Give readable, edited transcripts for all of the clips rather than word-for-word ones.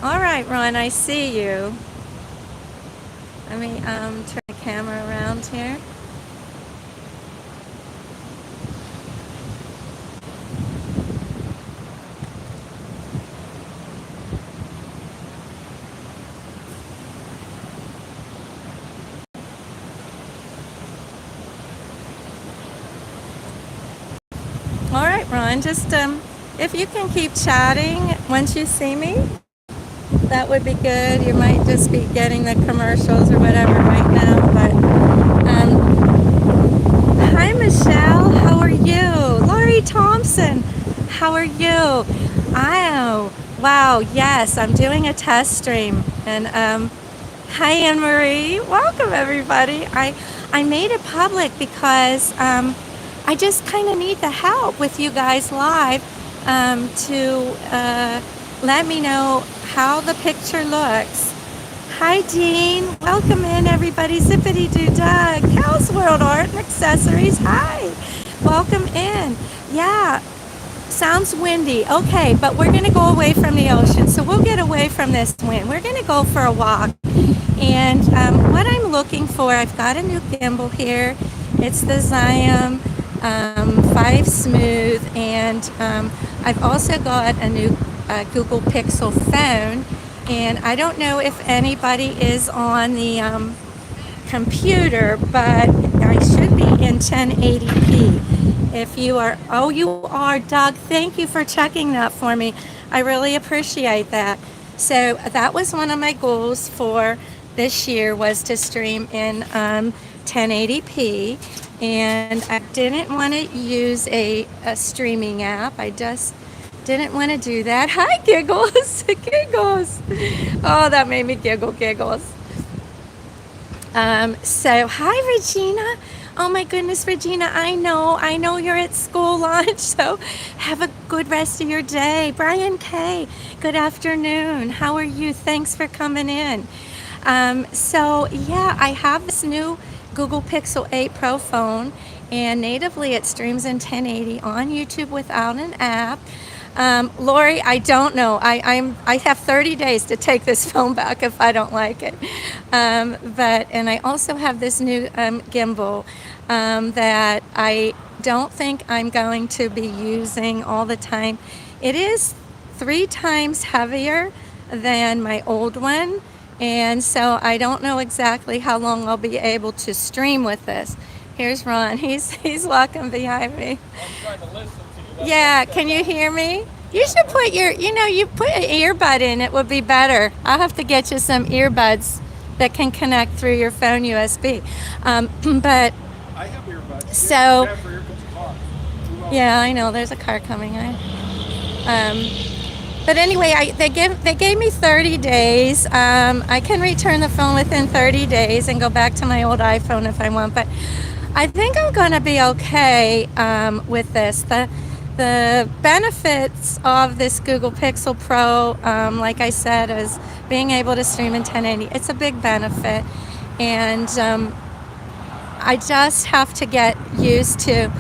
All right, Ron, I see you. Let me turn the camera around here. All right, Ron, just if you can keep chatting once you see me, that would be good. You might just be getting the commercials or whatever right now, but hi, Michelle. How are you? Laurie Thompson. How are you? Wow. Yes, I'm doing a test stream, and hi, Anne Marie. Welcome, everybody. I made it public because I just kind of need the help with you guys live to let me know how the picture looks. Hi, Dean. Welcome in, everybody. Zippity Doo Doug. Cal's World Art and Accessories. Hi. Welcome in. Yeah, sounds windy. Okay, but we're going to go away from the ocean. So we'll get away from this wind. We're going to go for a walk. And what I'm looking for, I've got a new gimbal here. It's the Zhiyhun 5 Smooth. And I've also got a new Google Pixel phone. And I don't know if anybody is on the computer, but I should be in 1080p. If you are, oh, you are, Doug. Thank you for checking that for me. I really appreciate that. So that was one of my goals for this year, was to stream in 1080p. And I didn't want to use a streaming app. I just didn't want to do that. Hi, Giggles. Giggles. Oh, that made me giggles. So hi, Regina. Oh my goodness, Regina, I know you're at school lunch, so have a good rest of your day. Brian K, good afternoon. How are you? Thanks for coming in. So yeah, I have this new Google Pixel 8 Pro phone, and natively it streams in 1080 on YouTube without an app. Lori, I don't know. I have 30 days to take this phone back if I don't like it. And I also have this new gimbal that I don't think I'm going to be using all the time. It is 3 times heavier than my old one, and so I don't know exactly how long I'll be able to stream with this. Here's Ron. He's walking behind me. I'm trying to listen to you. Yeah, can you hear me? You should put you put an earbud in, it would be better. I'll have to get you some earbuds that can connect through your phone USB. But I have earbuds. so, Yeah, for earbuds to talk. yeah, I know there's a car coming. But anyway, they gave me 30 days. I can return the phone within 30 days and go back to my old iPhone if I want. But I think I'm going to be okay with this. The benefits of this Google Pixel Pro, like I said, is being able to stream in 1080. It's a big benefit, and I just have to get used to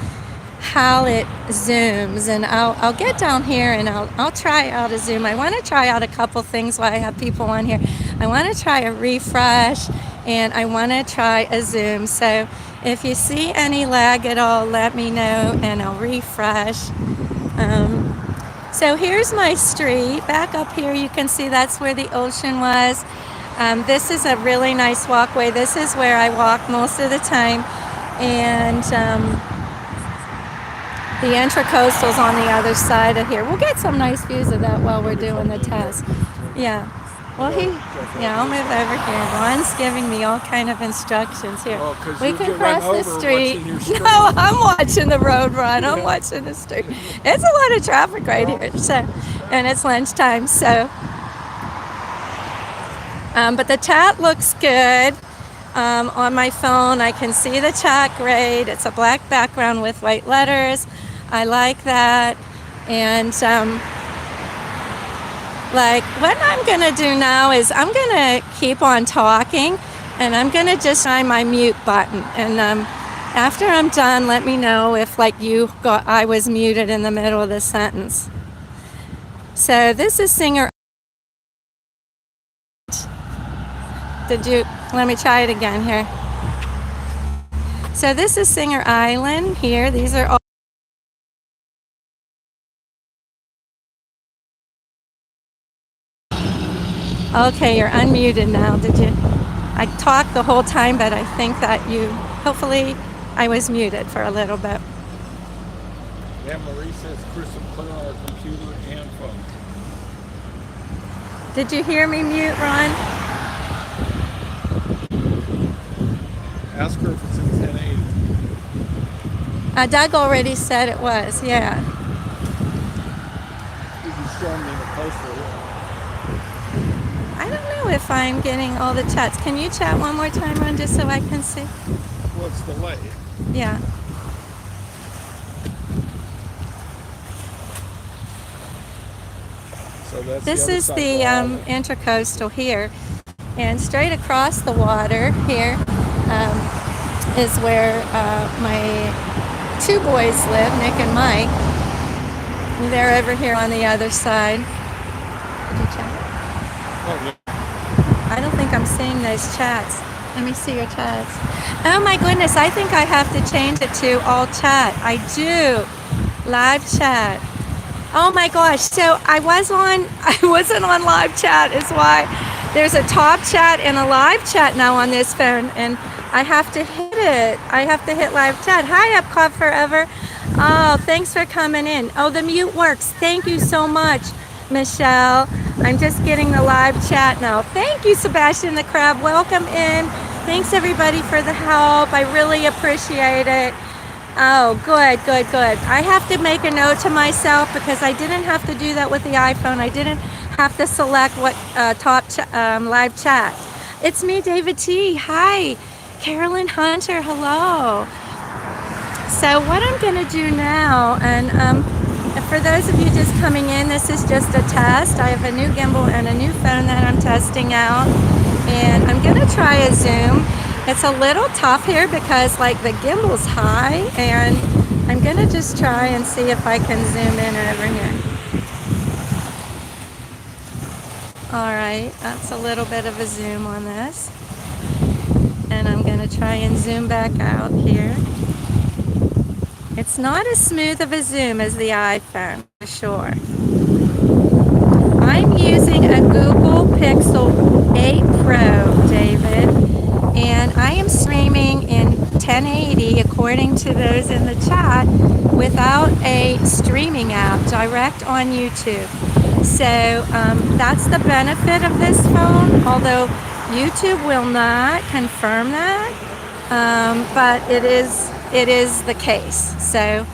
how it zooms, and I'll get down here and I'll try out a zoom. I want to try out a couple things while I have people on here. I want to try a refresh, and I want to try a zoom. So if you see any lag at all, let me know and I'll refresh. So here's my street. Back up here, you can see that's where the ocean was. This is a really nice walkway. This is where I walk most of the time. And the Intracoastal's on the other side of here. We'll get some nice views of that while we're doing the test. Yeah. Well, I'll move over here. Ron's giving me all kind of instructions here. Oh, 'cause We you can get cross run the over street. watching your street. No, I'm watching the road, Ron. I'm watching the street. It's a lot of traffic right here, so, and it's lunchtime, so. But the chat looks good. On my phone, I can see the chat great. It's a black background with white letters. I like that. And like what I'm gonna do now is I'm gonna keep on talking, and I'm gonna just try my mute button. And after I'm done, let me know if like I was muted in the middle of the sentence. So this is singer Did you? Let me try it again here. So this is Singer Island here. These are all. Okay, you're unmuted now. Did you? I talked the whole time, but I think that you, hopefully, I was muted for a little bit. Yeah, Marie says crystal clear on our computer and phone. Did you hear me mute, Ron? Ask her if it's in 1080. Doug already said it was, yeah. You'd be showing me the poster. I don't know if I'm getting all the chats. Can you chat one more time, Ron, just so I can see? What's the delay? Yeah. So that's This the other is side the of the island. intercoastal here. And straight across the water here is where my two boys live, Nick and Mike. They're over here on the other side. Did you chat? Oh, yeah. I don't think I'm seeing those chats. Let me see your chats. Oh my goodness, I think I have to change it to all chat. I do. Live chat. Oh my gosh, so I wasn't on live chat is why. There's a top chat and a live chat now on this phone, and I have to hit it. I have to hit live chat. Hi, Epcot Forever. Oh, thanks for coming in. Oh, the mute works. Thank you so much, Michelle. I'm just getting the live chat now. Thank you, Sebastian the Crab. Welcome in. Thanks, everybody, for the help. I really appreciate it. Oh, good. I have to make a note to myself because I didn't have to do that with the iPhone. I didn't have to select what live chat. It's me, David T. Hi. Carolyn Hunter, hello. So what I'm going to do now, and for those of you just coming in, this is just a test. I have a new gimbal and a new phone that I'm testing out, and I'm going to try a zoom. It's a little tough here because like the gimbal's high, and I'm going to just try and see if I can zoom in over here. All right, that's a little bit of a zoom on this. And I'm going to try and zoom back out here. It's not as smooth of a zoom as the iPhone, for sure. I'm using a Google Pixel 8 Pro, David, and I am streaming in 1080 according to those in the chat without a streaming app direct on YouTube. So that's the benefit of this phone, although YouTube will not confirm that, but it is the case. So,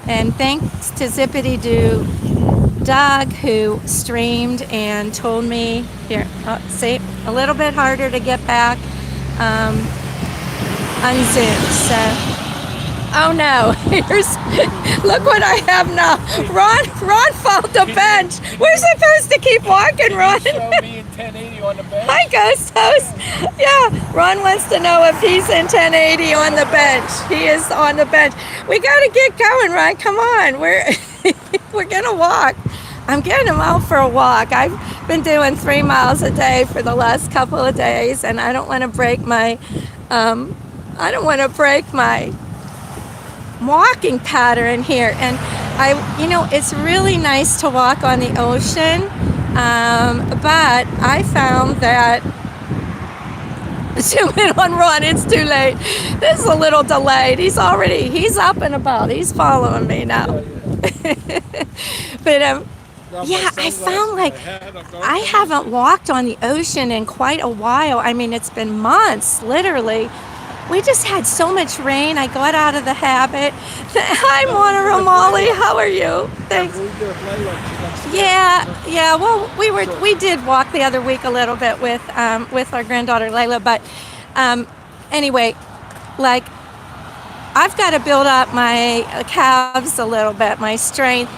and thanks to Zippity Doo Doug, who streamed and told me here. See, a little bit harder to get back unzoomed. So, oh no! Look what I have now. Ron found the bench. We're supposed to keep walking, Ron. Show me in 1080 on the bench. Hi, Ghost Host. Yeah, Ron wants to know if he's in 1080 on the bench. He is on the bench. We got to get going, Ron. Come on. We're gonna walk. I'm getting him out for a walk. I've been doing 3 miles a day for the last couple of days, and I don't want to break my walking pattern here. And it's really nice to walk on the ocean, but I found that zoom in on Ron, it's too late. This is a little delayed. He's up and about. He's following me now. But yeah, I found like I haven't walked on the ocean in quite a while. I mean, it's been months, literally. We just had so much rain. I got out of the habit. Hi, Mona Romali. How are you? Thanks. Yeah. Well, we did walk the other week a little bit with our granddaughter Layla, but anyway, like I've got to build up my calves a little bit, my strength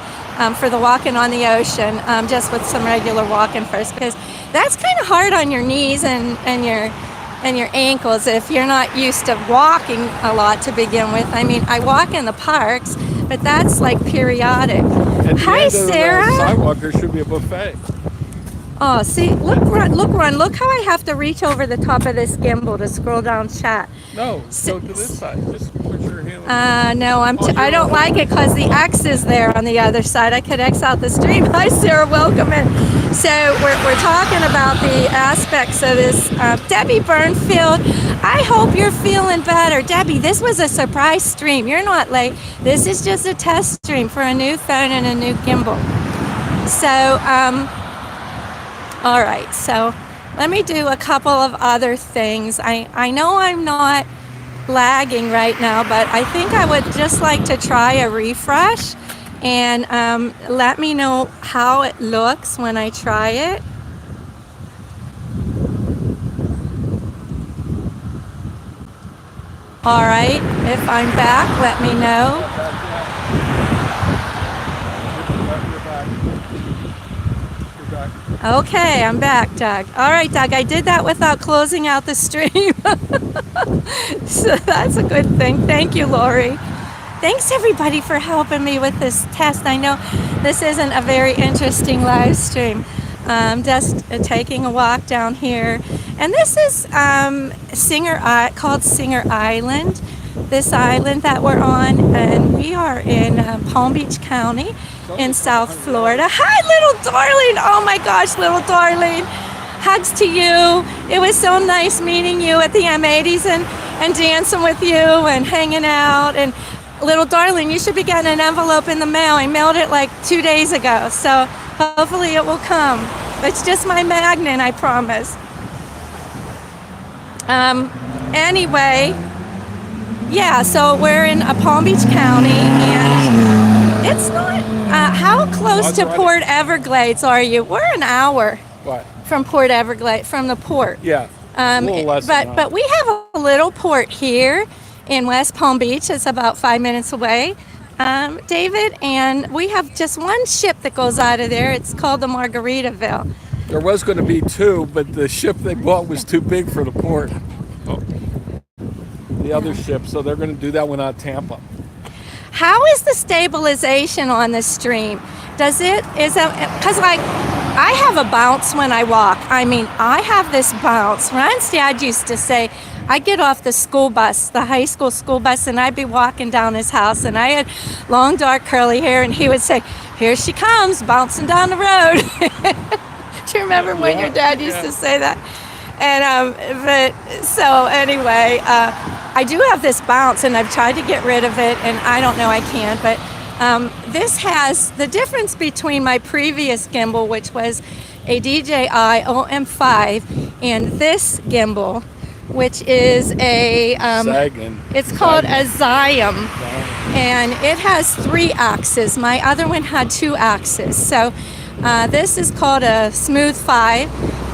for the walking on the ocean, just with some regular walking first, because that's kind of hard on your knees and your ankles if you're not used to walking a lot to begin with. I mean, I walk in the parks, but that's like periodic. Hi, Sarah. Sidewalk, there should be a buffet. Oh, see, look, run. Look how I have to reach over the top of this gimbal to scroll down chat. No, go to this side. Just put your hand on No, I don't right. like it because the X is there on the other side. I could X out the stream. Hi, Sarah, welcome in. So we're talking about the aspects of this. Debbie Burnfield, I hope you're feeling better. Debbie, this was a surprise stream. You're not late. This is just a test stream for a new phone and a new gimbal. So, all right, so let me do a couple of other things. I know I'm not lagging right now, but I think I would just like to try a refresh and let me know how it looks when I try it. All right, if I'm back, let me know. You're back. Okay, I'm back, Doug. All right, Doug, I did that without closing out the stream. So that's a good thing. Thank you, Lori. Thanks, everybody, for helping me with this test. I know this isn't a very interesting live stream. Just taking a walk down here. And this is called Singer Island. This island that we're on, and we are in Palm Beach County in South Florida. Hi, little darling. Oh my gosh, little darling. Hugs to you. It was so nice meeting you at the M80s and dancing with you and hanging out. And little darling, you should be getting an envelope in the mail. I mailed it like 2 days ago, so hopefully it will come. It's just my magnet, I promise. Anyway, yeah, so we're in Palm Beach County, and it's not. How close to Port Everglades are you? We're an hour What? from Port Everglades, from the port. Yeah. A little less than an But we have a little port here in West Palm Beach. It's about 5 minutes away, David, and we have just one ship that goes out of there. It's called the Margaritaville. There was going to be two, but the ship they bought was too big for the port. The other ship, so they're going to do that one out of Tampa. How is the stabilization on the stream? Is it, because like, I have a bounce when I walk. I mean, I have this bounce. Ron's dad used to say, I'd get off the school bus, the high school school bus, and I'd be walking down his house, and I had long, dark, curly hair, and he would say, here she comes, bouncing down the road. Do you remember when your dad used to say that? And but so anyway, I do have this bounce, and I've tried to get rid of it, and I don't know I can't. But this has the difference between my previous gimbal, which was a DJI OM5, and this gimbal, which is a it's called a Zhiyhun, and it has 3 axes. My other one had 2 axes. So this is called a Smooth 5.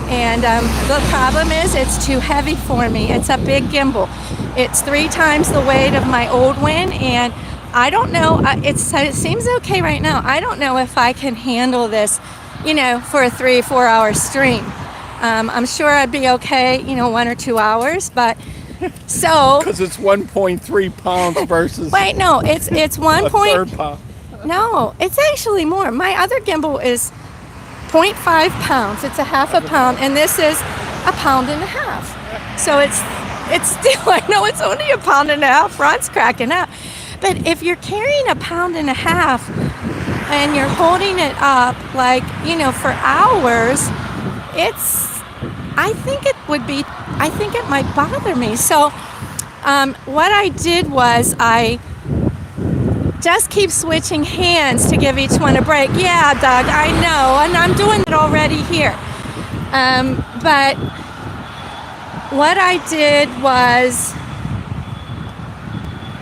And the problem is it's too heavy for me. It's a big gimbal. It's 3 times the weight of my old one, and I don't know, it seems okay right now. I don't know if I can handle this, for a 3-4 hour stream. I'm sure I'd be okay, 1 or 2 hours, but so. Because it's 1.3 pounds versus. Wait, no, it's 1 a third pound. No, it's actually more. My other gimbal is 0.5 pounds. It's a half a pound, and this is a pound and a half. So it's still, I know it's only a pound and a half. Ron's cracking up. But if you're carrying a pound and a half and you're holding it up for hours, I think it might bother me. So what I did was I just keep switching hands to give each one a break. Yeah, Doug, I know, and I'm doing it already here. But what I did was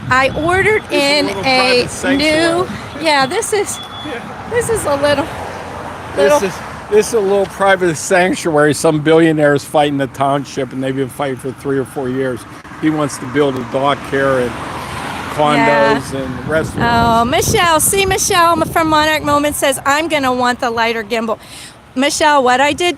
I ordered in a new. Yeah, this is a little. This is a little private sanctuary. Some billionaires fighting the township, and they've been fighting for 3 or 4 years. He wants to build a dock here and condos and restaurants. Oh, Michelle. See, Michelle from Monarch Moment says, I'm going to want the lighter gimbal. Michelle, what I did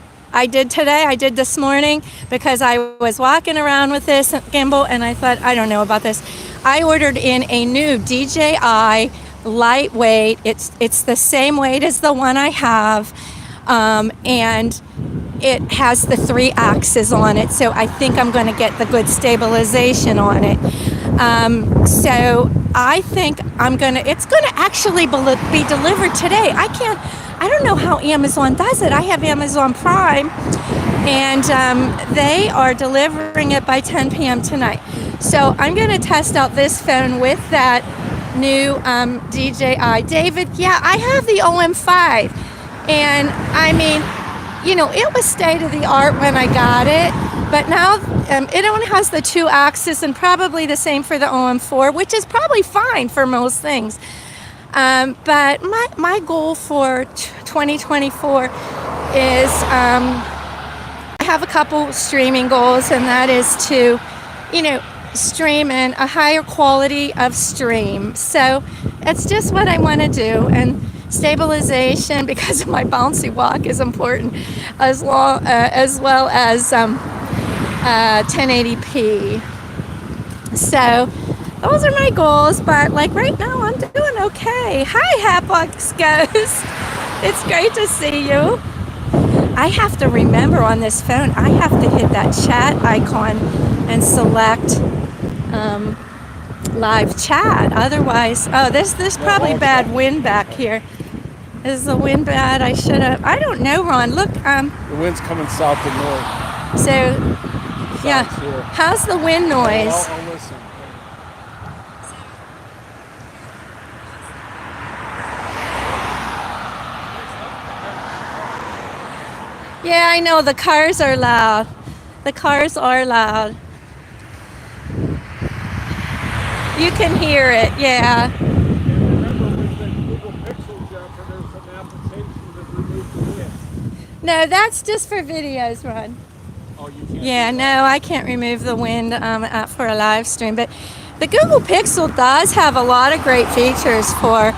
this morning, because I was walking around with this gimbal, and I thought, I don't know about this. I ordered in a new DJI lightweight. It's the same weight as the one I have. and it has the 3 axes on it, so I think I'm going to get the good stabilization on it. So I think it's going to actually be delivered today. I don't know how Amazon does it. I have Amazon Prime, and they are delivering it by 10 p.m. tonight. So I'm going to test out this phone with that new DJI. David, yeah, I have the OM5, and I mean, you know, it was state of the art when I got it, but now it only has the 2 axis, and probably the same for the OM4, which is probably fine for most things. But my goal for 2024 is I have a couple streaming goals, and that is to, you know, stream in a higher quality of stream. So it's just what I want to do, and stabilization because of my bouncy walk is important, as well as 1080p. So those are my goals, but like right now I'm doing okay. Hi, Hatbox Ghost. It's great to see you. I have to remember on this phone, I have to hit that chat icon and select live chat. Otherwise, oh, there's probably bad wind back here. Is the wind bad? I don't know, Ron. Look, the wind's coming south to north. So, yeah. How's the wind noise? I'll listen. Yeah, I know, the cars are loud. The cars are loud. You can hear it, yeah. No, that's just for videos, Ron. Oh, you can't. Yeah, no, I can't remove the wind for a live stream. But the Google Pixel does have a lot of great features for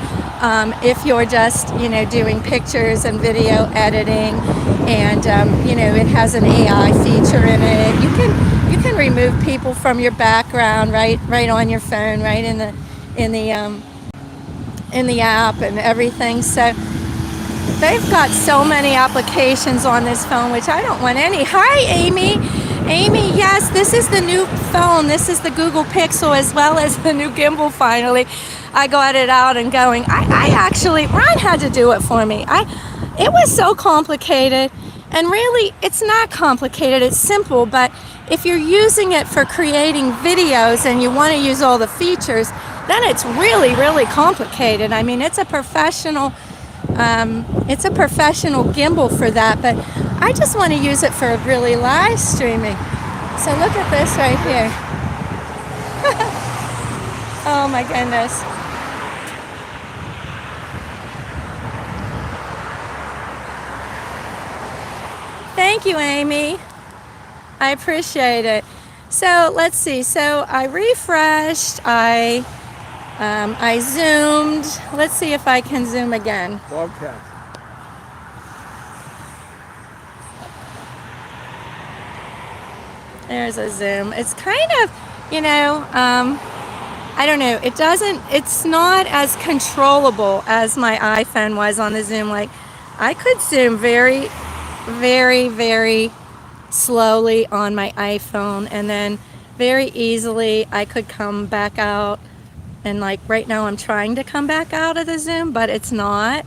if you're just, you know, doing pictures and video editing, and you know, it has an AI feature in it. You can remove people from your background right on your phone, right in the app and everything. So they've got so many applications on this phone, which I don't want any. Hi, Amy. Amy, yes, this is the new phone. This is the Google Pixel, as well as the new gimbal. Finally, I got it out and going. I actually, Ron had to do it for me. It was so complicated, and really, it's not complicated. It's simple, but if you're using it for creating videos and you want to use all the features, then it's really, really complicated. I mean, it's a professional gimbal for that, but I just want to use it for really live streaming. So look at this right here. Oh my goodness. Thank you, Amy. I appreciate it. So let's see. So I refreshed. I zoomed. Let's see if I can zoom again. Broadcast. There's a zoom. It's kind of, you know, I don't know. It's not as controllable as my iPhone was on the zoom. Like, I could zoom very, very, very slowly on my iPhone, and then very easily I could come back out. And like right now I'm trying to come back out of the zoom, but it's not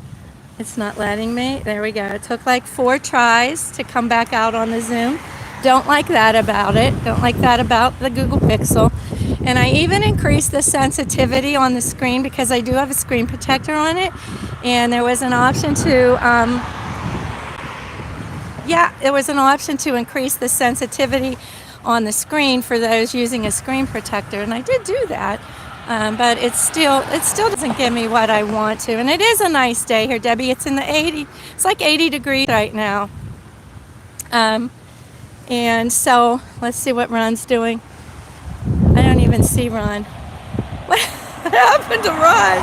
letting me. There we go. It took like 4 tries to come back out on the zoom. Don't like that about it. Don't like that about the Google Pixel. And I even increased the sensitivity on the screen because I do have a screen protector on it, and there was an option to increase the sensitivity on the screen for those using a screen protector, and I did do that. But it still doesn't give me what I want to. And it is a nice day here, Debbie. It's in the 80. It's like 80 degrees right now. And so let's see what Ron's doing. I don't even see Ron. What happened to Ron?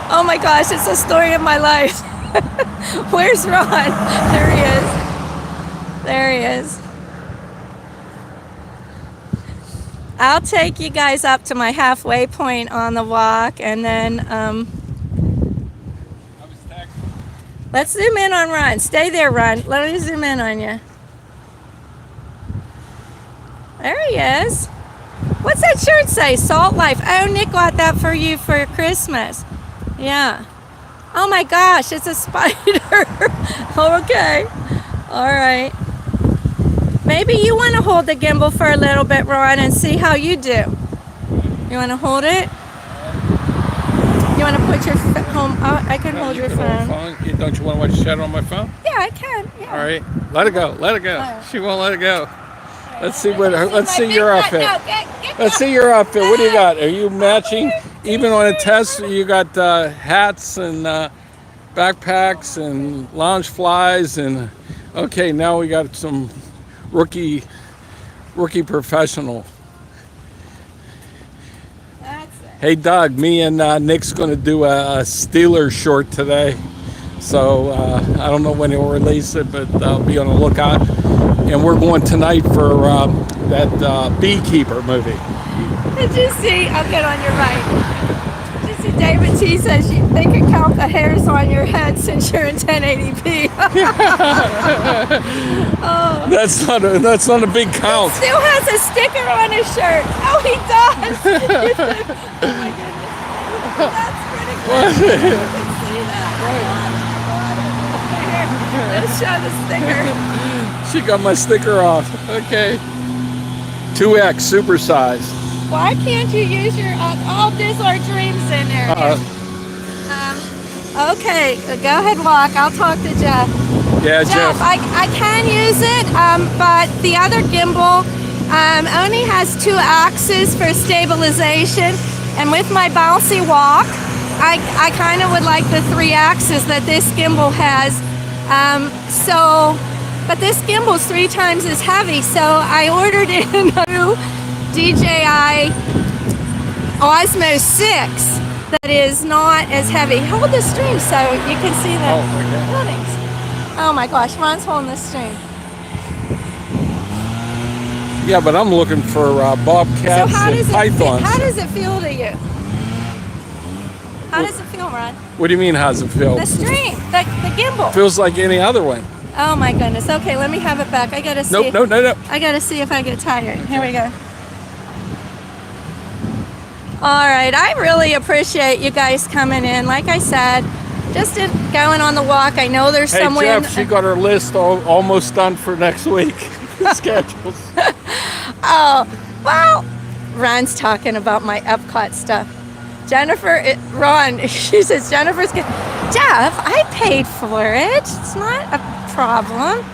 Oh my gosh, it's the story of my life. Where's Ron? There he is. There he is. I'll take you guys up to my halfway point on the walk, and then Let's zoom in on Ron. Stay there, Ron. Let me zoom in on you. There he is. What's that shirt say? Salt Life. Oh, Nick got that for you for Christmas. Yeah. Oh my gosh, it's a spider. Okay. All right. Maybe you want to hold the gimbal for a little bit, Ron, and see how you do. You want to hold it? You want to put your home? Oh, I can hold your phone. Don't you want to watch the shadow on my phone? Yeah, I can. Yeah. All right. Let it go. Let it go. Right. She won't let it go. Let's see what. Let's Let's see your outfit. No, Let's see your outfit. What do you got? Are you matching? Even on a test, you got hats and backpacks and lounge flies and. Okay, now we got some rookie professional. That's it. Hey Doug, me and Nick's going to do a Steelers short today. So I don't know when he'll release it, but I'll be on the lookout. And we're going tonight for that Beekeeper movie. Did you see? I'll get on your right. Did you see David T says they can count the hairs on your head since you're in 1080p. Oh. That's not a big count. Still has a sticker on his shirt. Oh, he does. Oh my goodness. That's pretty cool. You can see that. Here, let's show the sticker. She got my sticker off. Okay. 2X supersized. Why can't you use your all these are dreams in there? Okay, go ahead, walk. I'll talk to Jeff. Yeah, Jeff. I can use it, but the other gimbal only has 2 axes for stabilization, and with my bouncy walk, I kind of would like the 3 axes that this gimbal has. But this gimbal's 3 times as heavy, so I ordered in a new DJI Osmo 6 that is not as heavy. Hold the string so you can see the buildings. Oh my gosh, Ron's holding the string. Yeah, but I'm looking for bobcats and pythons. How does it feel to you? How does it feel, Ron? What do you mean, how's it feel? The string, the gimbal. Feels like any other one. Oh my goodness. Okay, let me have it back. I gotta see. Nope, no. I gotta see if I get tired. Here we go. All right, I really appreciate you guys coming in. Like I said, just going on the walk. I know there's Hey someone. Jeff, she got her list almost done for next week. Schedules. Oh, well, Ron's talking about my Epcot stuff. Ron, she says Jennifer's good. Jeff, I paid for it. It's not a problem.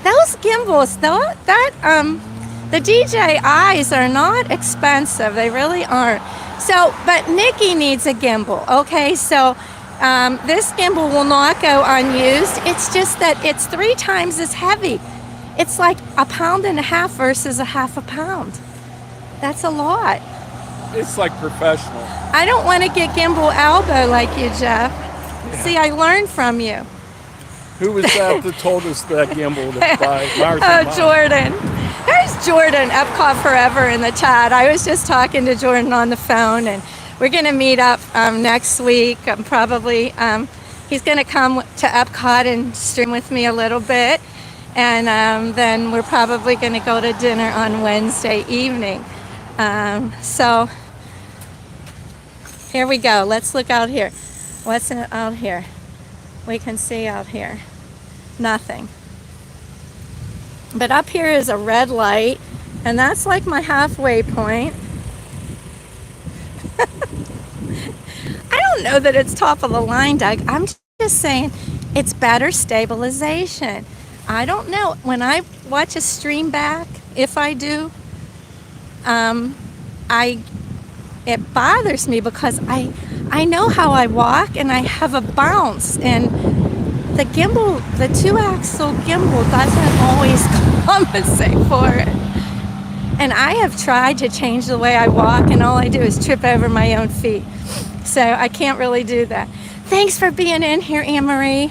Those gimbals, though, the DJIs are not expensive. They really aren't. So, but Nikki needs a gimbal. Okay, so this gimbal will not go unused. It's just that it's 3 times as heavy. It's like 1.5 pounds versus a half a pound. That's a lot. It's like professional. I don't want to get gimbal elbow like you, Jeff. Yeah. See, I learned from you. Who was that told us that gimbal to buy? Oh, Jordan. There's Jordan, Epcot Forever in the chat. I was just talking to Jordan on the phone, and we're going to meet up next week. Probably he's going to come to Epcot and stream with me a little bit, and then we're probably going to go to dinner on Wednesday evening. So here we go. Let's look out here. What's out here? We can see out here. Nothing. But up here is a red light, and that's like my halfway point. I don't know that it's top of the line, Doug. I'm just saying it's better stabilization. I don't know. When I watch a stream back, if I do, it bothers me because I know how I walk and I have a bounce, and the gimbal, the 2-axle gimbal doesn't always compensate for it. And I have tried to change the way I walk, and all I do is trip over my own feet. So I can't really do that. Thanks for being in here, Anne-Marie.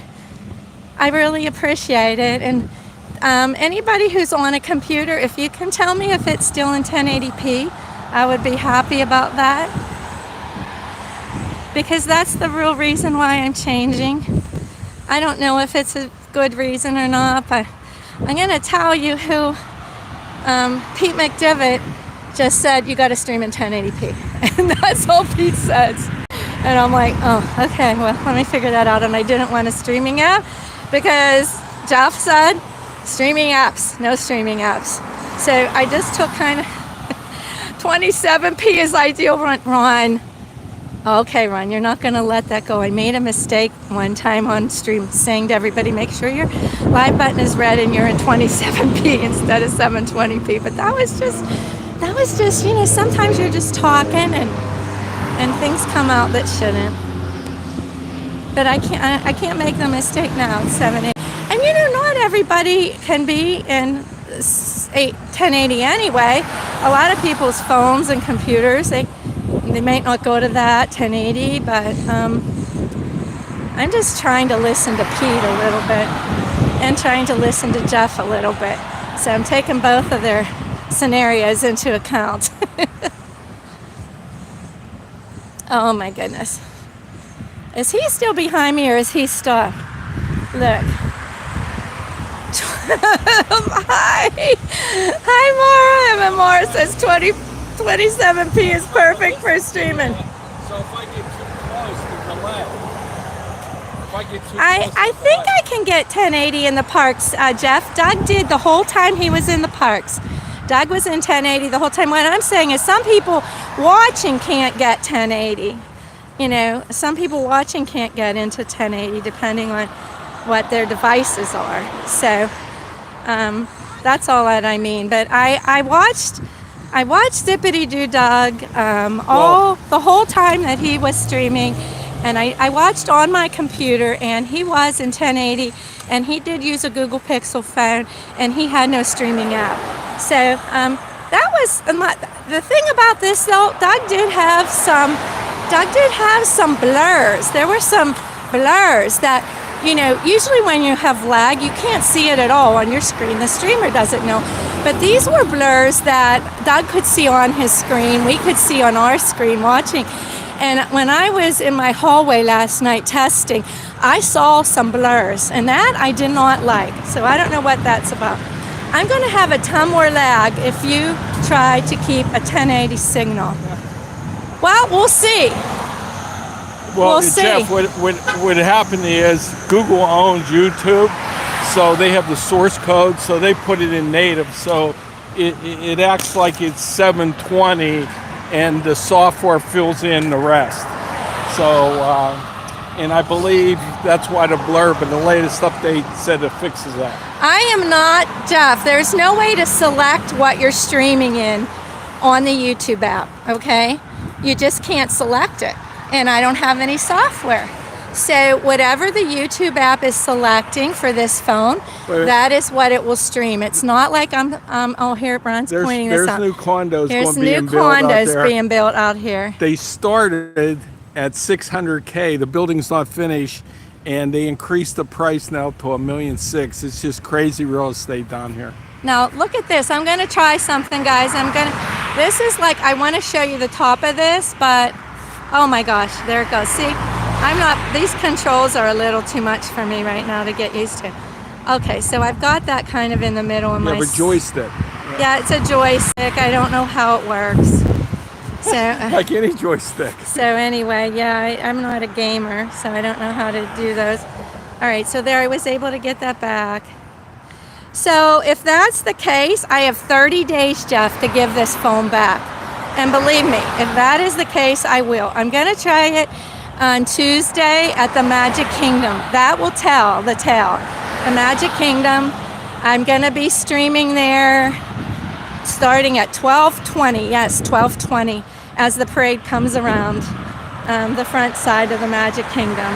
I really appreciate it. And anybody who's on a computer, if you can tell me if it's still in 1080p, I would be happy about that. Because that's the real reason why I'm changing. I don't know if it's a good reason or not, but I'm going to tell you who Pete McDivitt just said you got to stream in 1080p. And that's all Pete says. And I'm like, oh, okay, well, let me figure that out. And I didn't want a streaming app because Jeff said streaming apps, no streaming apps. So I just took kind of 27p is ideal, Ron. Okay, Ron, you're not going to let that go. I made a mistake one time on stream saying to everybody, make sure your live button is red and you're in 27p instead of 720p. But that was just, you know, sometimes you're just talking and things come out that shouldn't. But I can't make the mistake now. It's 780. And you know, not everybody can be in 1080 anyway. A lot of people's phones and computers, they might not go to that 1080, but I'm just trying to listen to Pete a little bit and trying to listen to Jeff a little bit. So I'm taking both of their scenarios into account. Oh my goodness. Is he still behind me or is he stopped? Look. Hi, Mara. And Mara says 27p is perfect for streaming. So if I get too close to delay, I think I can get 1080 in the parks, Jeff. Doug did the whole time he was in the parks. Doug was in 1080 the whole time. What I'm saying is some people watching can't get 1080. You know, some people watching can't get into 1080 depending on what their devices are. So that's all that I mean. But I watched Dippity Doo Doug the whole time that he was streaming, and I watched on my computer, and he was in 1080, and he did use a Google Pixel phone, and he had no streaming app. So that was the thing about this though. Doug did have some blurs. There were some blurs that, you know, usually when you have lag, you can't see it at all on your screen. The streamer doesn't know. But these were blurs that Doug could see on his screen, we could see on our screen watching. And when I was in my hallway last night testing, I saw some blurs, and that I did not like. So I don't know what that's about. I'm going to have a ton more lag if you try to keep a 1080 signal. Well, we'll see. Well, We'll see. Jeff, what happened is Google owns YouTube, so they have the source code, so they put it in native, so it acts like it's 720, and the software fills in the rest. So, and I believe that's why the blur, but the latest update said it fixes that. I am not, Jeff, there's no way to select what you're streaming in on the YouTube app, okay? You just can't select it. And I don't have any software. So whatever the YouTube app is selecting for this phone, that is what it will stream. It's not like oh, here, Brian's pointing this out. There's new condos There's being new built out condos there. being built out here. They started at 600K. The building's not finished, and they increased the price now to $1.6 million. It's just crazy real estate down here. Now look at this. I'm going to try something, guys. This is like, I want to show you the top of this, but oh my gosh, there it goes. See, these controls are a little too much for me right now to get used to. Okay, so I've got that kind of in the middle of You my... have a joystick. Yeah, it's a joystick. I don't know how it works. So, Like any joystick. so anyway, yeah, I'm not a gamer, so I don't know how to do those. All right, so there I was able to get that back. So if that's the case, I have 30 days, Jeff, to give this phone back. And believe me, if that is the case, I will. I'm going to try it on Tuesday at the Magic Kingdom. That will tell the tale. The Magic Kingdom. I'm going to be streaming there starting at 12:20. Yes, 12:20 as the parade comes around the front side of the Magic Kingdom.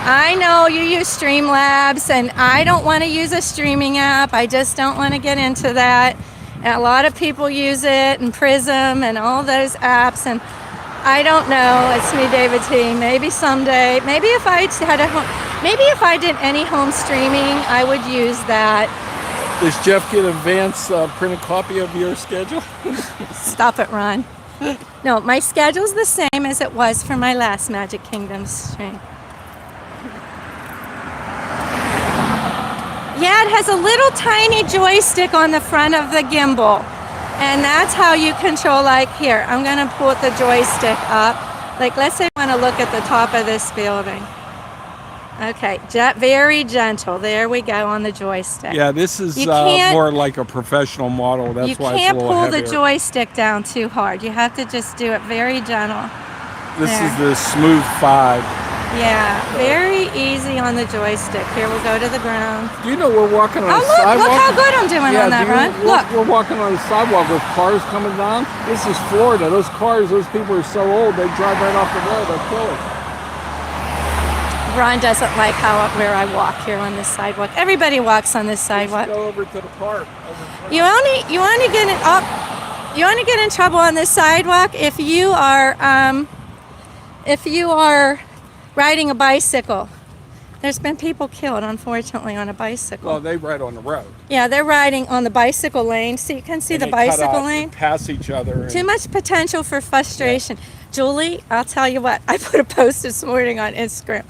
I know you use Streamlabs, and I don't want to use a streaming app. I just don't want to get into that. And a lot of people use it, and Prism and all those apps, and I don't know. It's me, David T. Maybe someday, maybe if I did any home streaming, I would use that. Does Jeff get an advance printed copy of your schedule? Stop it, Ron. No, my schedule's the same as it was for my last Magic Kingdom stream. Yeah, it has a little tiny joystick on the front of the gimbal. And that's how you control, like here. I'm going to put the joystick up. Like, let's say I want to look at the top of this building. Okay, very gentle. There we go on the joystick. Yeah, this is more like a professional model. That's why it's a little heavier. You can't pull the joystick down too hard. You have to just do it very gentle. This is the Smooth 5. Yeah, very easy on the joystick. Here, we'll go to the ground. Do you know we're walking on a sidewalk? sidewalk? Look how good I'm doing on that run. Look. We're walking on a sidewalk with cars coming down. This is Florida. Those cars, those people are so old, they drive right off the road. They'll kill us. Ron doesn't like where I walk here on this sidewalk. Everybody walks on this sidewalk. Let's go over to the park. You only get in trouble on this sidewalk if you are riding a bicycle. There's been people killed, unfortunately, on a bicycle. Well, they ride on the road. Yeah, they're riding on the bicycle lane. So you can see the bicycle lane. Pass each other. Too much potential for frustration. Yeah. Julie, I'll tell you what. I put a post this morning on Instagram,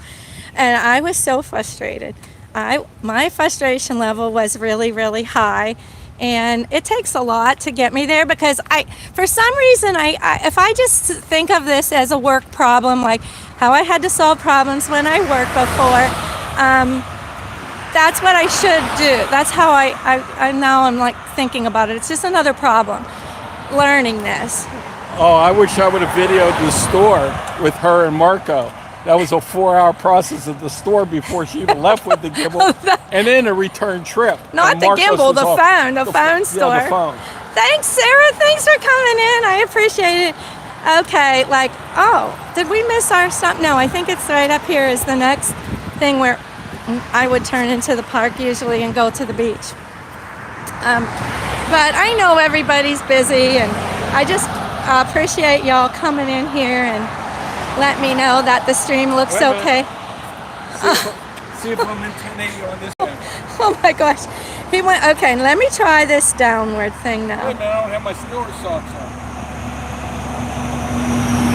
and I was so frustrated. My frustration level was really, really high. And it takes a lot to get me there because for some reason, if I just think of this as a work problem, like how I had to solve problems when I worked before, that's what I should do. That's how I'm like thinking about it. It's just another problem, learning this. Oh, I wish I would have videoed the store with her and Marco. That was a 4-hour process at the store before she even left with the gimbal, and then a return trip. Not the gimbal, the phone, the phone store. Yeah, the phone. Thanks, Sarah. Thanks for coming in. I appreciate it. Okay, did we miss our stop? No, I think it's right up here is the next thing where I would turn into the park usually and go to the beach. But I know everybody's busy, and I just appreciate y'all coming in here and let me know that the stream looks okay. See if I'm in 1080 on this one. Oh my gosh. He went, okay, let me try this downward thing now. Wait a minute, I don't have my store socks on.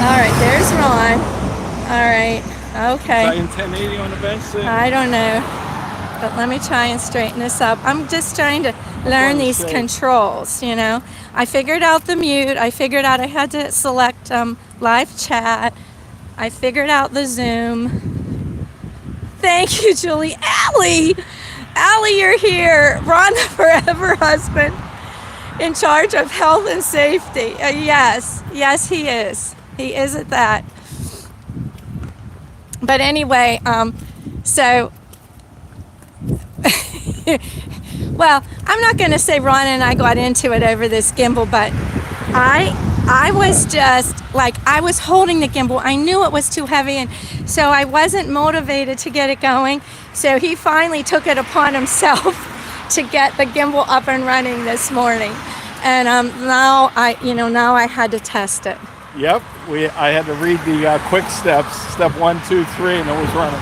All right, there's Ron. All right, okay. Is that in 1080 on the bench thing? I don't know. But let me try and straighten this up. I'm just trying to learn these controls, you know. I figured out the mute. I figured out I had to select live chat. I figured out the Zoom. Thank you, Julie. Allie, you're here. Ron, the forever husband, in charge of health and safety. Yes, he is. He is at that. But anyway, so, well, I'm not going to say Ron and I got into it over this gimbal, but I was just like, I was holding the gimbal. I knew it was too heavy, and so I wasn't motivated to get it going. So he finally took it upon himself to get the gimbal up and running this morning. And now I had to test it. Yep, I had to read the quick steps, step 1, 2, 3, and it was running.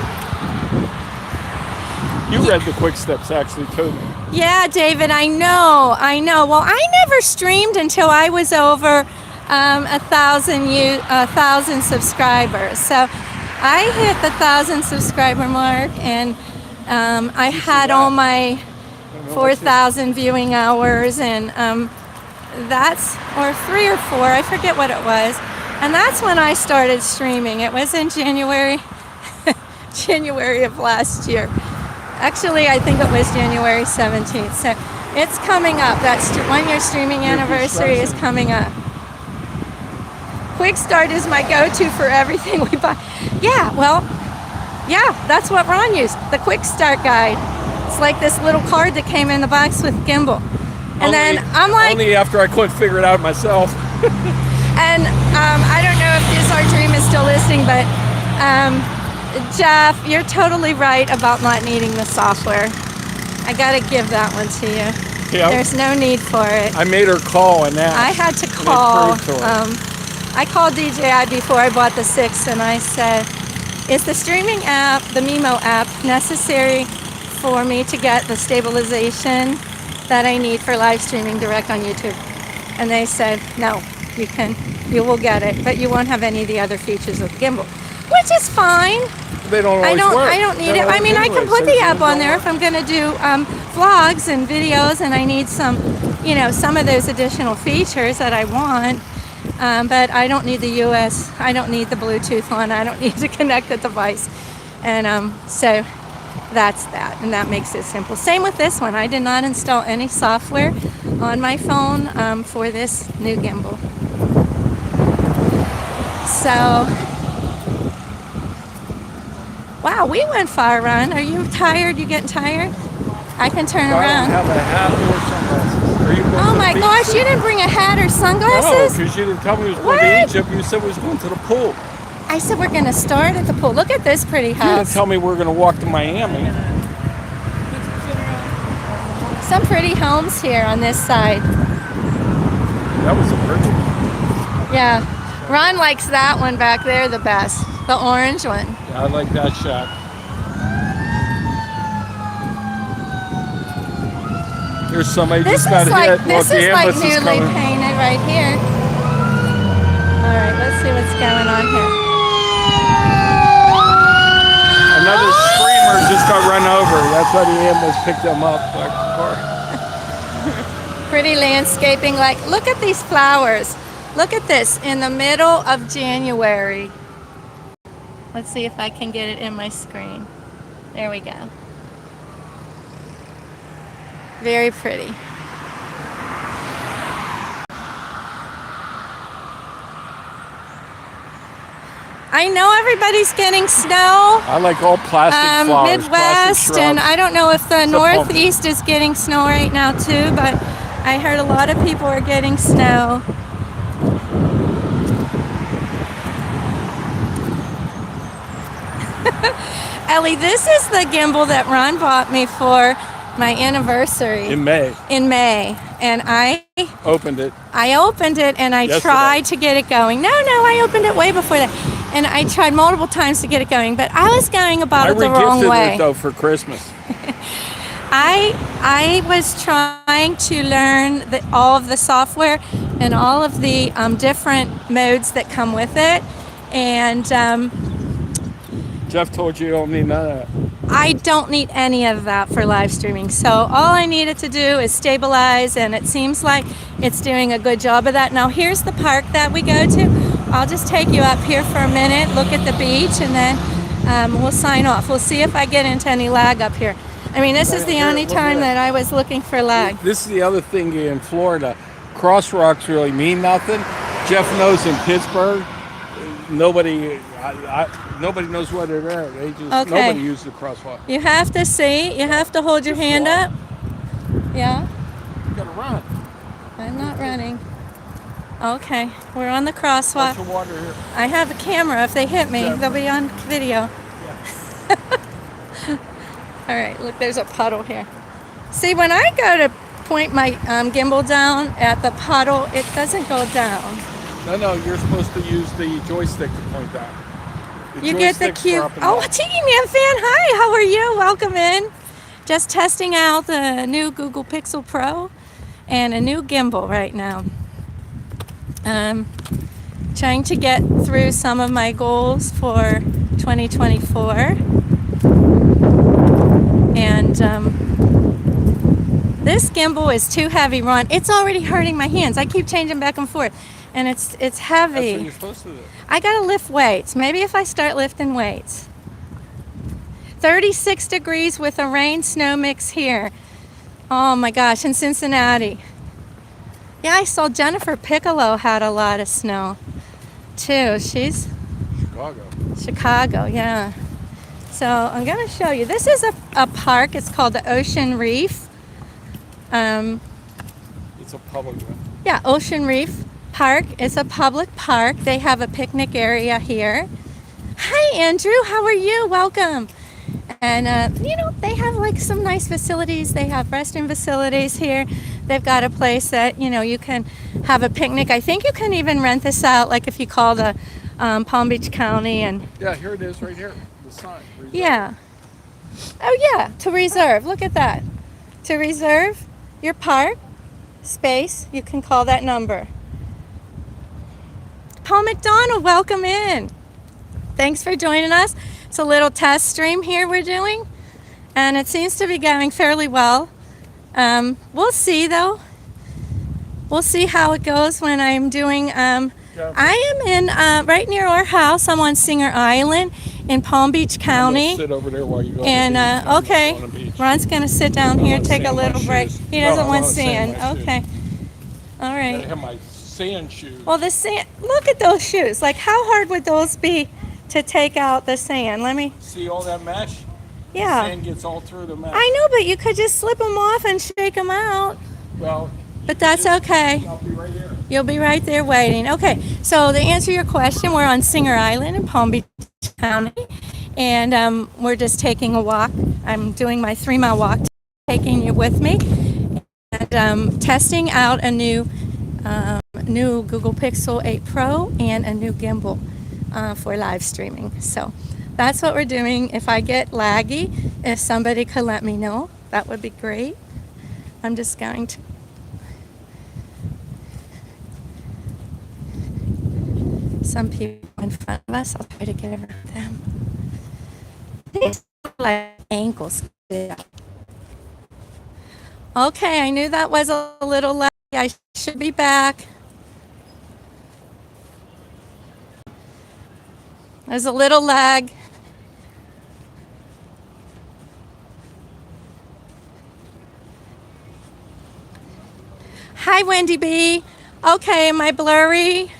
You read the quick steps actually too. Yeah, David, I know. Well, I never streamed until I was over 1,000 subscribers. So I hit the 1,000 subscriber mark, and I had all my 4,000 viewing hours, and that's, or 3 or 4, I forget what it was. And that's when I started streaming. It was in January of last year. Actually, I think it was January 17th. So it's coming up. That's 1-year streaming anniversary is coming up. Quick Start is my go-to for everything we buy. Yeah, well, yeah, that's what Ron used, the Quick Start guide. It's like this little card that came in the box with gimbal. And then I'm like... Only after I couldn't figure it out myself. And I don't know if this our dream is still listening, but Jeff, you're totally right about not needing the software. I got to give that one to you. Yep. There's no need for it. I made her call and ask. I had to call. I called DJI before I bought the 6, and I said, is the streaming app, the Mimo app, necessary for me to get the stabilization that I need for live streaming direct on YouTube? And they said, no, you will get it, but you won't have any of the other features of the gimbal. which is fine. They don't always work. I don't need They it. I mean, I can anyway, put so the app don't on there if work. I'm going to do vlogs and videos, and I need some, some of those additional features that I want. But I don't need the US. I don't need the Bluetooth one. I don't need to connect the device. And so that's that, and that makes it simple. Same with this one. I did not install any software on my phone for this new gimbal. So, wow, we went far, Ron. Are you tired? You getting tired? I can turn I don't around. have a hat or sunglasses. Are you going Oh to my the beach gosh, soon? you didn't bring a hat or No, sunglasses? because you didn't tell me you was going What? to Egypt. You said we was going to the pool. I said we're going to start at the pool. Look at this pretty You didn't house. tell me we were going to walk to Miami. Some pretty homes here on this side. That was a virgin. Yeah. Ron likes that one back there the best. The orange one. Yeah, I like that shot. There's somebody This just got is like hit. Look, the ambulance is newly coming. painted right here. All right, let's see what's going on here. Another screamer just got run over. That's why the ambulance picked them up. Like the car. Pretty landscaping. Like, look at these flowers. Look at this in the middle of January. Let's see if I can get it in my screen. There we go. Very pretty. I know everybody's getting snow. I like all plastic flowers. Midwest, plastic and shrubs. I don't know if the Except pumpkin. Northeast is getting snow right now too, but I heard a lot of people are getting snow. Ellie, this is the gimbal that Ron bought me for my anniversary In May. And I Opened it. opened it and I Yesterday. tried to get it going. No, I opened it way before that. And I tried multiple times to get it going, but I was going about I it the wrong regifted way. it though for Christmas. I was trying to learn all of the software and all of the different modes that come with it. And Jeff told you don't need none of that. I don't need any of that for live streaming. So all I needed to do is stabilize, and it seems like it's doing a good job of that. Now here's the park that we go to. I'll just take you up here for a minute, look at the beach, and then we'll sign off. We'll see if I get into any lag up here. I mean, this is the only time that I was looking for lag. This is the other thing in Florida. Crosswalks really mean nothing. Jeff knows in Pittsburgh, nobody knows why they're there. They just nobody uses the crosswalk. You have to see. You have to hold your hand up. Yeah. You gotta run. I'm not running. Okay, we're on the crosswalk. Bunch of water here. I have a camera. If they hit me, they'll be on video. All right, look, there's a puddle here. See, when I go to point my gimbal down at the puddle, it doesn't go down. No, you're supposed to use the joystick to point down. You get the joystick's cue. up and Oh, down. Tiki Man fan, hi, how are you? Welcome in. Just testing out the new Google Pixel Pro and a new gimbal right now. Trying to get through some of my goals for 2024. And this gimbal is too heavy, Ron. It's already hurting my hands. I keep changing back and forth, and it's heavy. That's what you're supposed to do. I gotta lift weights. Maybe if I start lifting weights. 36 degrees with a rain snow mix here. Oh my gosh, in Cincinnati. Yeah, I saw Jennifer Piccolo had a lot of snow too. She's Chicago, yeah. So I'm gonna show you. This is a park. It's called the Ocean Reef. It's a public one. Yeah, Ocean Reef Park. It's a public park. They have a picnic area here. Hi, Andrew. How are you? Welcome. And, they have like some nice facilities. They have restroom facilities here. They've got a place that, you can have a picnic. I think you can even rent this out, like if you call the Palm Beach County and... Yeah, here it is right here. The sign. Reserve. Yeah. Oh, yeah, to reserve. Look at that. To reserve your park space, you can call that number. Paul McDonald, welcome in. Thanks for joining us. It's a little test stream here we're doing, and it seems to be going fairly well. We'll see though. We'll see how it goes when I'm doing. I am in right near our house. I'm on Singer Island in Palm Beach County. Sit over there while you go. And okay, Ron's gonna sit down here, take a little break. He doesn't want sand. Okay. All right. I have my sand shoes. Well, the sand. Look at those shoes. Like, how hard would those be to take out the sand? Let me. See all that mesh? Yeah. The sand gets all through the mesh. I know, but you could just slip them off and shake them out. Well. But that's okay. I'll be right here. You'll be right there waiting. Okay. So to answer your question, we're on Singer Island in Palm Beach County, and we're just taking a walk. I'm doing my 3-mile walk, taking you with me, and testing out a new Google Pixel 8 Pro and a new gimbal for live streaming. So that's what we're doing. If I get laggy, if somebody could let me know, that would be great. I'm just going to. Some people in front of us, I'll try to get over them. These look like ankles. Okay, I knew that was a little laggy. I should be back. There's a little lag. Hi, Wendy B. Okay, am I blurry?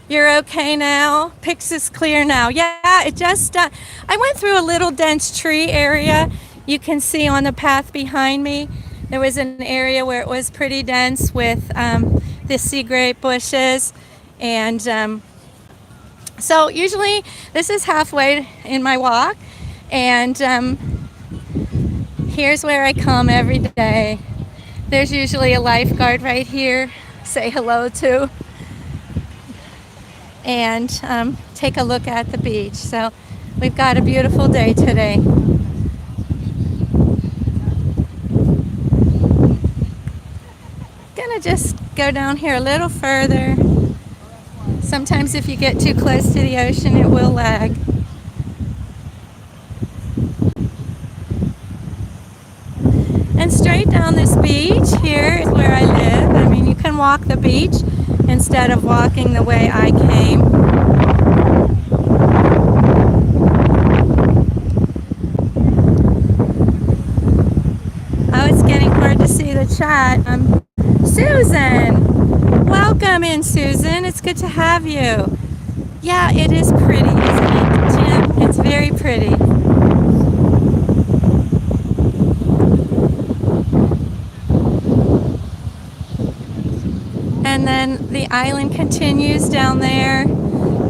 You're okay now? Pix is clear now. Yeah, it just, I went through a little dense tree area. You can see on the path behind me, there was an area where it was pretty dense with the sea grape bushes. And so usually this is halfway in my walk. And here's where I come every day. There's usually a lifeguard right here. Say hello to. And take a look at the beach. So we've got a beautiful day today. Gonna just go down here a little further. Sometimes if you get too close to the ocean, it will lag. And straight down this beach here is where I live. I mean, you can walk the beach instead of walking the way I came. Oh, it's getting hard to see the chat. Susan! Welcome in, Susan. It's good to have you. Yeah, it is pretty, isn't it, Jim? It's very pretty. And then the island continues down there,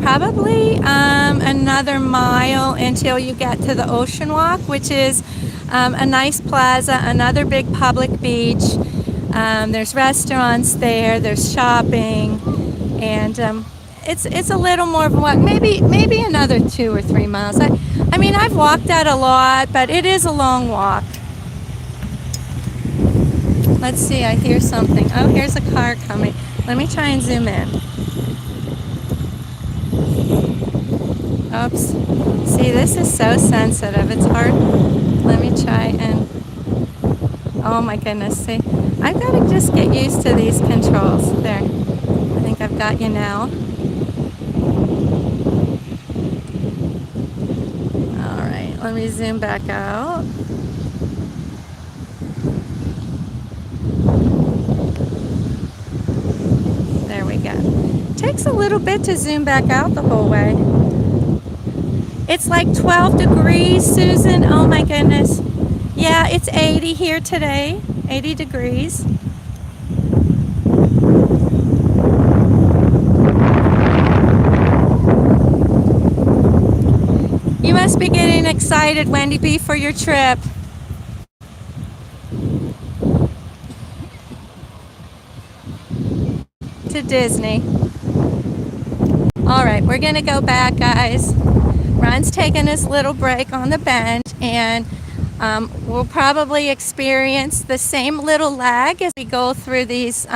probably another mile until you get to the Ocean Walk, which is a nice plaza, another big public beach. There's restaurants there, there's shopping, and it's a little more of a walk, maybe another 2 or 3 miles. I mean, I've walked that a lot, but it is a long walk. Let's see, I hear something. Oh, here's a car coming. Let me try and zoom in. Oops. See, this is so sensitive. It's hard. Let me try and... Oh my goodness, see. I've got to just get used to these controls. There. I think I've got you now. All right, let me zoom back out. There we go. Takes a little bit to zoom back out the whole way. It's like 12 degrees, Susan. Oh my goodness. Yeah, it's 80 here today. 80 degrees. You must be getting excited, Wendy B, for your trip. To Disney. All right, we're gonna go back, guys. Ron's taking his little break on the bench, and we'll probably experience the same little lag as we go through these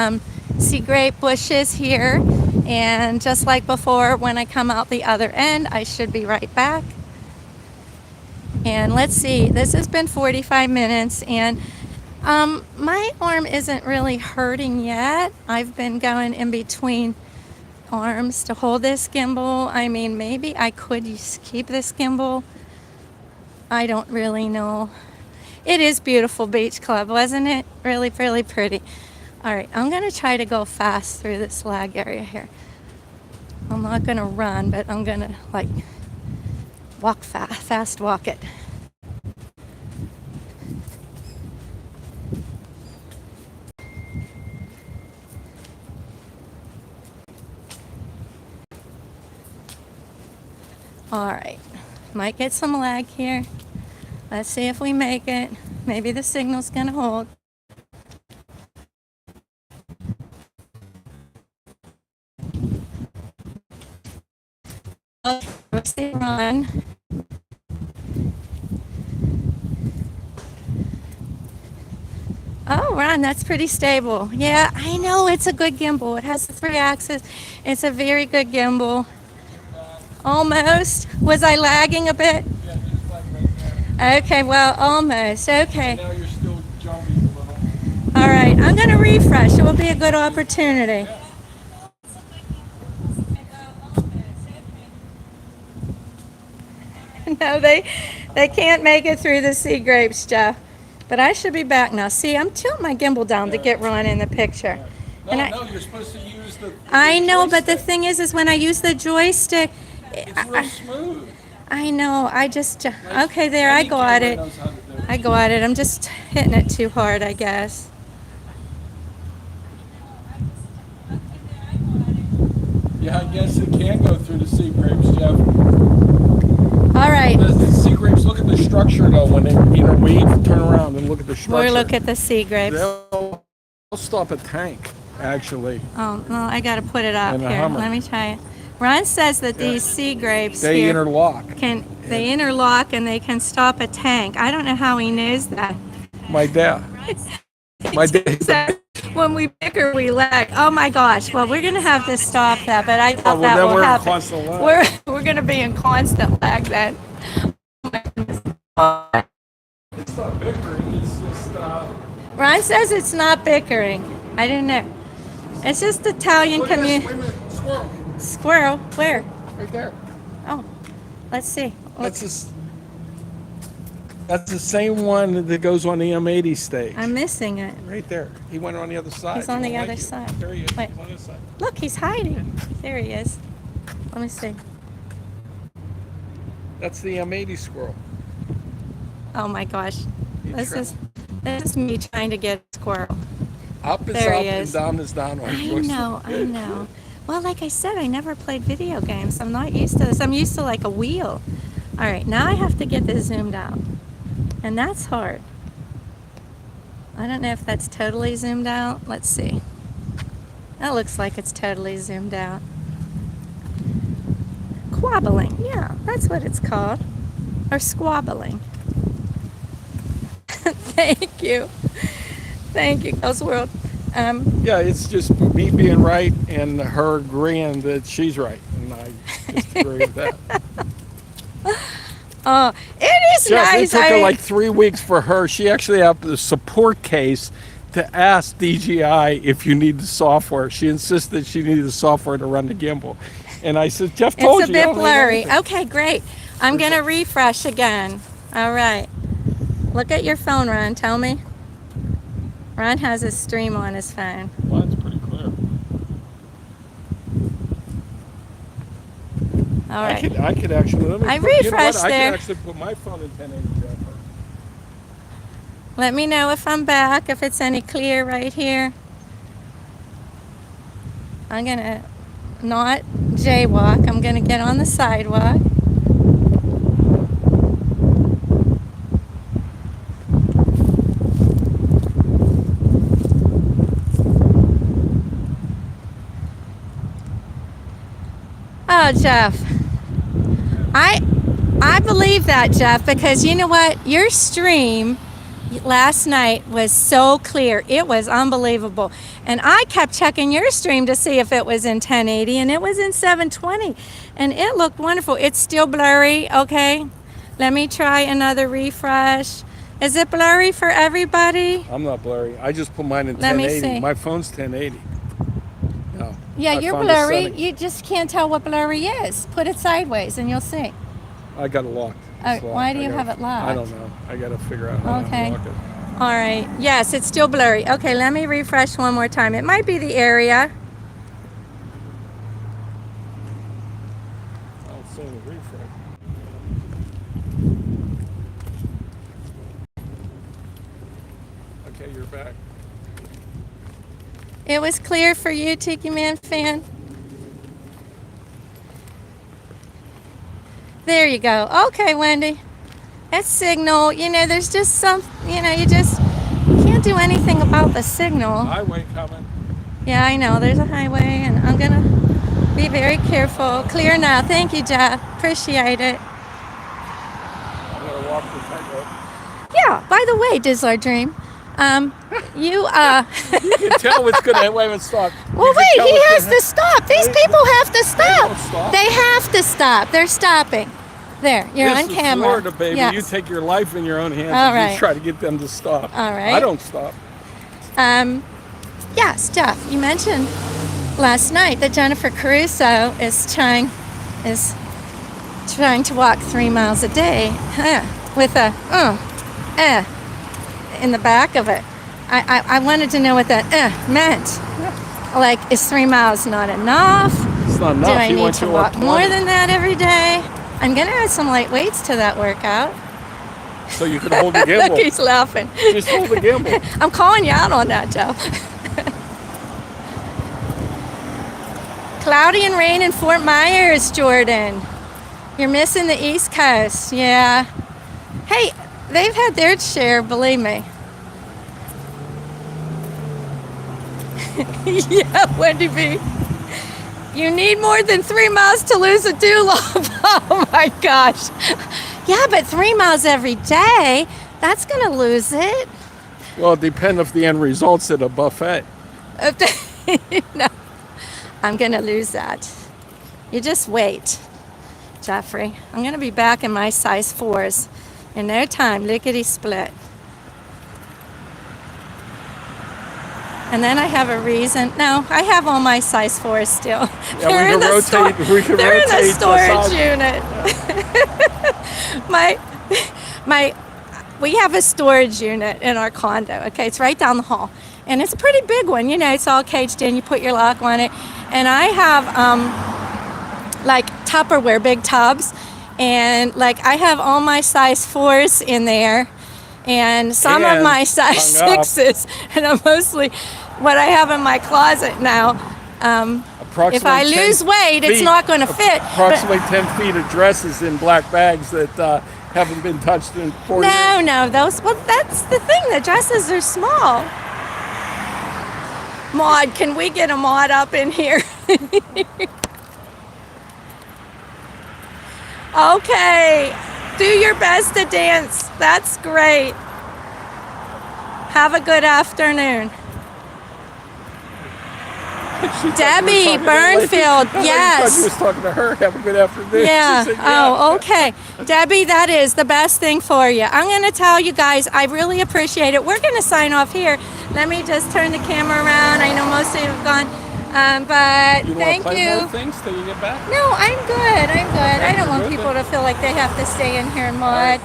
sea grape bushes here. And just like before, when I come out the other end, I should be right back. And let's see, this has been 45 minutes, and my arm isn't really hurting yet. I've been going in between arms to hold this gimbal. I mean, maybe I could keep this gimbal. I don't really know. It is beautiful beach club, wasn't it? Really, really pretty. All right, I'm gonna try to go fast through this lag area here. I'm not gonna run, but I'm gonna like walk fast walk it. All right, might get some lag here. Let's see if we make it. Maybe the signal's gonna hold. Let's see, run. Oh, Ron, that's pretty stable. Yeah, I know, it's a good gimbal. It has the 3-axis. It's a very good gimbal. Almost. Was I lagging a bit? Yeah, just like right there. Okay, well, almost. Okay. Now you're still jumping a little. All right, I'm going to refresh. It will be a good opportunity. No, they can't make it through the sea grapes, Jeff. But I should be back now. See, I'm tilting my gimbal down to get Ron in the picture. No, you're supposed to use the I know, but the joystick. thing is when I use the joystick, It's real smooth. I know, I just, okay, there, I Any got camera it. knows how to do it. I got it. I'm just hitting it too hard, I guess. Yeah, I guess it can go through the sea grapes, Jeff. All right, The sea grapes, look at the structure though. When they interweave, turn around and look at the structure. we'll look at the sea grapes. They'll stop a tank, actually. Oh, well, I got to put it up And a here. Hummer. Let me try it. Ron says that these sea grapes They here interlock. they interlock and they can stop a tank. I don't know how he knows that. My dad. My dad. So when we bicker, we lag. Oh my gosh! Well, we're gonna have to stop that, but I doubt well, that then will we're in happen. constant lag. We're gonna be in constant lag then. It's not bickering, it's just, Ron says it's not bickering. I didn't know. It's just Italian look at this, community. wait a minute, squirrel, Squirrel, where? right there. Oh, let's see. That's the same one that goes on the M80 stage. I'm missing it. Right there. He went on the other side. He's on He the don't other like you. side. There he is. Wait. He's on this side. Look, he's hiding. There he is. Let me see. That's the M80 squirrel. Oh my gosh. He This traveled. is me trying to get a squirrel. Up is There up he and is. down is down. on I joystick. know. Well, like I said, I never played video games. I'm not used to this. I'm used to like a wheel. All right, now I have to get this zoomed out. And that's hard. I don't know if that's totally zoomed out. Let's see. That looks like it's totally zoomed out. Quabbling. Yeah, that's what it's called. Or squabbling. Thank you. Thank you, Ghost World. Yeah, it's just me being right and her agreeing that she's right. And I just agree with that. Oh, it is Jeff, nice. it took her like 3 weeks for her. She actually had the support case to ask DJI if you need the software. She insisted she needed the software to run the gimbal. And I said, Jeff told It's a you. I bit don't need blurry. anything. Okay, great. I'm going to refresh again. All right. Look at your phone, Ron. Tell me. Ron has his stream on his phone. Mine's pretty clear. All right. I could actually. Let me I put, you know what? refreshed I there. could actually put my phone in 1080. Jeff. Let me know if I'm back, if it's any clear right here. I'm going to not jaywalk. I'm going to get on the sidewalk. Oh, Jeff. I believe that, Jeff, because you know what? Your stream, last night was so clear. It was unbelievable. And I kept checking your stream to see if it was in 1080, and it was in 720. And it looked wonderful. It's still blurry, okay? Let me try another refresh. Is it blurry for everybody? I'm not blurry. I just put mine in Let me 1080. see. My phone's 1080. No. Yeah, I you're found a blurry. setting. You just can't tell what blurry is. Put it sideways and you'll see. I got it locked. Oh, It's locked. why do you have it locked? I don't know. I got to figure out how Okay. to lock it. All right. Yes, it's still blurry. Okay, let me refresh one more time. It might be the area. I'll say the refresh. Okay, you're back. It was clear for you, Tiki Man fan. There you go. Okay, Wendy. That signal, you know, there's just some, you know, you just can't do anything about the signal. Highway coming. Yeah, I know. There's a highway, and I'm going to be very careful. Clear now. Thank you, Jeff. Appreciate it. I'm going to walk the tightrope. Yeah, by the way, Dizzler Dream, you, You can tell it's going to, wait a minute, stop. well, You can wait, tell he it's has gonna- to stop. These They- people have to stop. don't stop. They have to stop. They're stopping. There, you're This on is camera. Florida, baby. Yes. You take your life in your own hands All and right. you try to get them to stop. All right. I don't stop. Yes, Jeff, you mentioned last night that Jennifer Caruso is trying to walk 3 miles a day with a in the back of it. I wanted to know what that meant. Like, is 3 miles not enough? It's not enough. Do I You need want to to walk more 20. than that every day? I'm gonna add some light weights to that workout. So you can hold the Look, gimbal. he's laughing. Just hold the gimbal. I'm calling you out on that, Jeff. Cloudy and rain in Fort Myers, Jordan. You're missing the East Coast. Yeah. Hey, they've had their share, believe me. Yeah, Wendy B. You need more than 3 miles to lose a doolop. Oh my gosh. Yeah, but 3 miles every day, that's going to lose it. Well, it depends if the end result's at a buffet. No, I'm going to lose that. You just wait, Jeffrey. I'm going to be back in my size 4s in no time, lickety split. And then I have a reason. No, I have all my size 4s still. Yeah, They're we in can the rotate. We can They're in the rotate storage size. unit. We have a storage unit in our condo. Okay, it's right down the hall, and it's a pretty big one. You know, it's all caged in. You put your lock on it, and I have like Tupperware big tubs, and like I have all my size 4s in there, and some of And my size hung up. 6s, and I'm mostly what I have in my closet now. If I Approximately 10 lose weight, it's feet- not going to fit. But Approximately 10 feet of dresses in black bags that haven't been touched in 4 years. no, those. Well, that's the thing. The dresses are small. Maud, can we get a Maud up in here? Okay, do your best to dance. That's great. Have a good afternoon. She thought Debbie you were talking to the lady. Burnfield, I thought yes. you was talking to her. Have a good afternoon. Yeah. She said, Oh, okay. Debbie, that is the best thing for you. I'm going to tell you guys, I really appreciate it. We're going to sign off here. Let me just turn the camera around. I know most of you have gone. But You want thank to play you. more things till you get back? No, I'm good. I'm good. I don't want Good, people then. to feel like they have to stay in here and mod.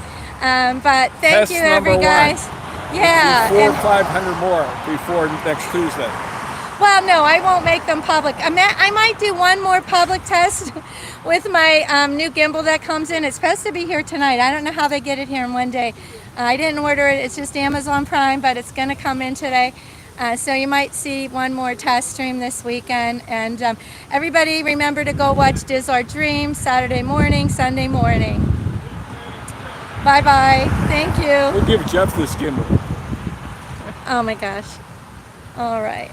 But thank Test you, number every guys. Yeah. Four or and- 500 more before next Tuesday. Well, no, I won't make them public. I might do one more public test with my new gimbal that comes in. It's supposed to be here tonight. I don't know how they get it here in one day. I didn't order it. It's just Amazon Prime, but it's going to come in today. So you might see one more test stream this weekend. And everybody remember to go watch Diz Our Dream Saturday morning, Sunday morning. Bye-bye. Thank you. We'll give Jeff this gimbal. Oh my gosh. All right.